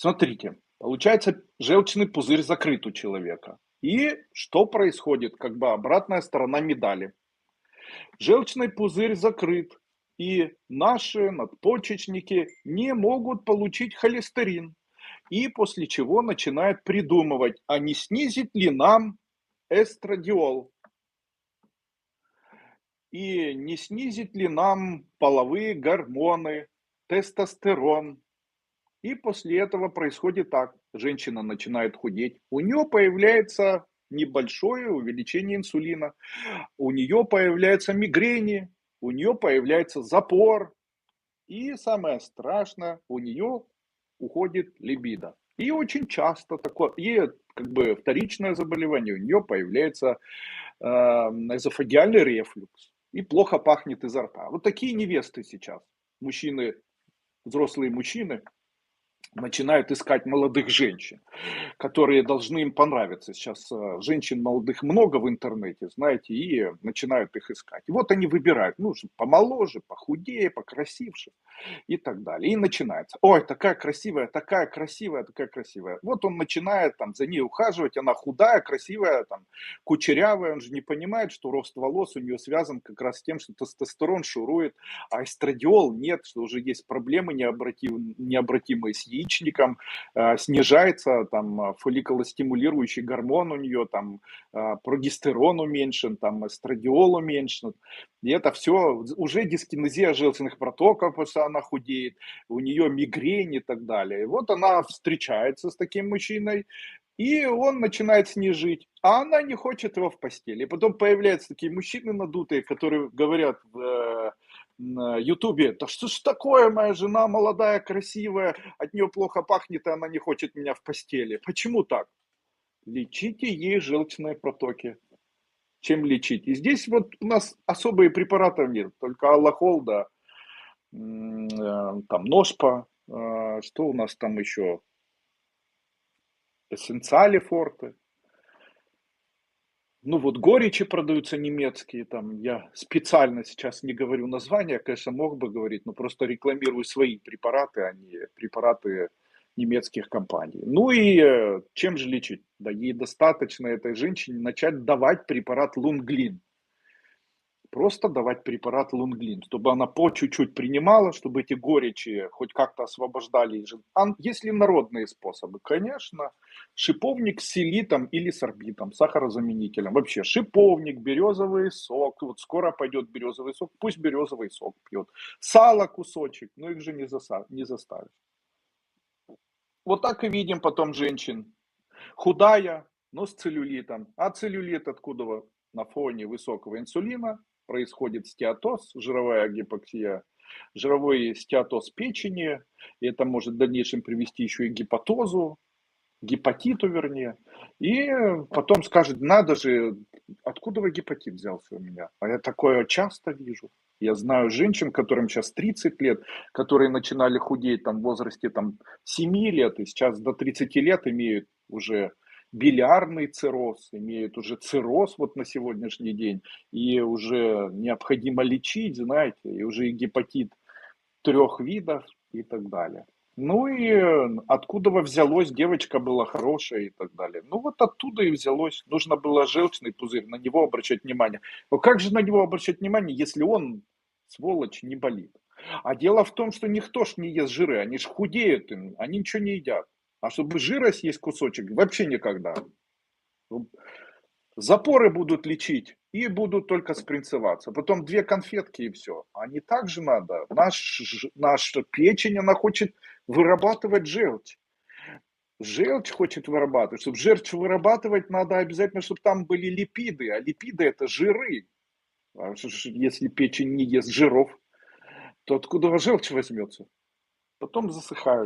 Смотрите, получается, желчный пузырь закрыт у человека. И что происходит? Как бы обратная сторона медали. Желчный пузырь закрыт, и наши надпочечники не могут получить холестерин. И после чего начинают придумывать, а не снизить ли нам эстрадиол, и не снизить ли нам половые гормоны, тестостерон. И после этого происходит так. Женщина начинает худеть. У нее появляется небольшое увеличение инсулина. У нее появляются мигрени. У нее появляется запор. И самое страшное, у нее уходит либидо. И очень часто такое, и как бы вторичное заболевание, у нее появляется эзофагиальный рефлюкс. И плохо пахнет изо рта. Вот такие невесты сейчас. Мужчины, взрослые мужчины, начинают искать молодых женщин, которые должны им понравиться. Сейчас женщин молодых много в интернете, знаете, и начинают их искать. И вот они выбирают, ну, помоложе, похудее, покрасивше и так далее. И начинается. Ой, такая красивая, такая красивая, такая красивая. Вот он начинает там за ней ухаживать, она худая, красивая, там, кучерявая. Он же не понимает, что рост волос у нее связан как раз с тем, что тестостерон шурует, а эстрадиол нет, что уже есть проблемы необратимые с яичником, снижается там фолликулостимулирующий гормон у нее, там прогестерон уменьшен, там эстрадиол уменьшен. И это все уже дискинезия желчных протоков, потому что она худеет, у нее мигрень и так далее. И вот она встречается с таким мужчиной, и он начинает с ней жить, а она не хочет его в постели. И потом появляются такие мужчины надутые, которые говорят на Ютубе: да что ж такое, моя жена молодая, красивая, от нее плохо пахнет, и она не хочет меня в постели. Почему так? Лечите ей желчные протоки. Чем лечить? И здесь вот у нас особые препараты нет, только аллохол, да, там ношпа, что у нас там еще? Эссенциали форте. Ну вот горечи продаются немецкие, там я специально сейчас не говорю названия, конечно, мог бы говорить, но просто рекламирую свои препараты, а не препараты немецких компаний. Ну и чем же лечить? Да ей достаточно этой женщине начать давать препарат Лунглин. Просто давать препарат Лунглин, чтобы она по чуть-чуть принимала, чтобы эти горечи хоть как-то освобождали. Есть ли народные способы? Конечно, шиповник с селитом или сорбитом, сахарозаменителем. Вообще шиповник, березовый сок. Вот скоро пойдет березовый сок, пусть березовый сок пьет. Сало кусочек, но их же не заставишь. Вот так и видим потом женщин. Худая, но с целлюлитом. А целлюлит откуда? На фоне высокого инсулина происходит стеатоз, жировая гипоксия, жировой стеатоз печени. И это может в дальнейшем привести еще и к гепатозу, гепатиту вернее. И потом скажет: надо же, откуда вы гепатит взялся у меня? А я такое часто вижу. Я знаю женщин, которым сейчас 30 лет, которые начинали худеть там, в возрасте там, 7 лет, и сейчас до 30 лет имеют уже билиарный цирроз, имеют уже цирроз вот на сегодняшний день, и уже необходимо лечить, знаете, и уже и гепатит 3 видов и так далее. Ну и откуда взялось, девочка была хорошая и так далее. Ну вот оттуда и взялось. Нужно было желчный пузырь, на него обращать внимание. Но как же на него обращать внимание, если он, сволочь, не болит? А дело в том, что никто ж не ест жиры, они ж худеют, они ничего не едят. А чтобы жира съесть кусочек, вообще никогда. Запоры будут лечить и будут только спринцеваться. Потом 2 конфетки и все. А не так же надо. Наша печень, она хочет вырабатывать желчь. Желчь хочет вырабатывать. Чтобы желчь вырабатывать, надо обязательно, чтобы там были липиды. А липиды это жиры. Если печень не ест жиров, то откуда желчь возьмется? Потом засыхают.